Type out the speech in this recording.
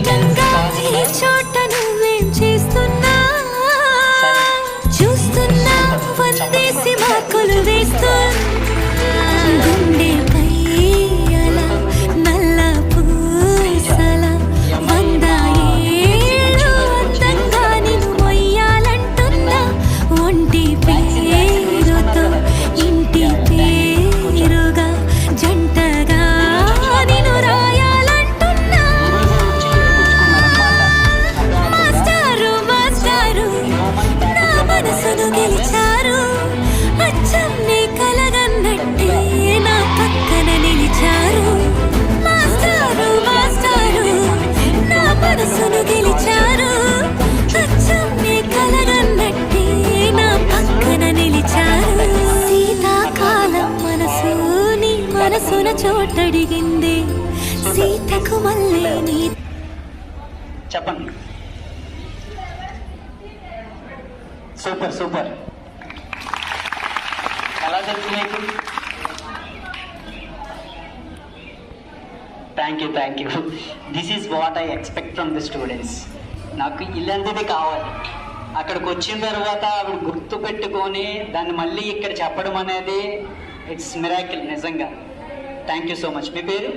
ఏకంగా ఈ చోట నువ్వేం చేస్తున్నా చూస్తున్నా వందేసి మాకులు వేస్తున్నా గుండెపై అలా నల్ల పూసల వంద ఏళ్ళు అందంగా నిన్ను మొయ్యాలంటున్నా ఒంటి పేరుతో ఇంటి పేరుగా జంటగా నిన్ను రాయాలంటున్నా మాస్టారు మాస్టారు నా మనసును గెలిచారు అచ్చం నీ కలగన్నట్టే నా పక్కన నిలిచారు మాస్టారు మాస్టారు నా మనసును గెలిచారు అచ్చం నీ కలగన్నట్టే నా పక్కన నిలిచారు శీతాకాలం మనసు నీ మనసున చోటడిగింది సీతకు మళ్ళీ నీ చెప్పండి. Super super. ఎలా తెలుసు మీకు? Thank you. This is what I expect from the students. నాకు ఇలాంటిది కావాలి. అక్కడికి వచ్చిన తర్వాత ఆవిడ గుర్తు పెట్టుకొని దాన్ని మళ్ళీ ఇక్కడ చెప్పడం అనేది ఇట్స్ మిరాకిల్ నిజంగా. Thank you so much. మీ పేరు?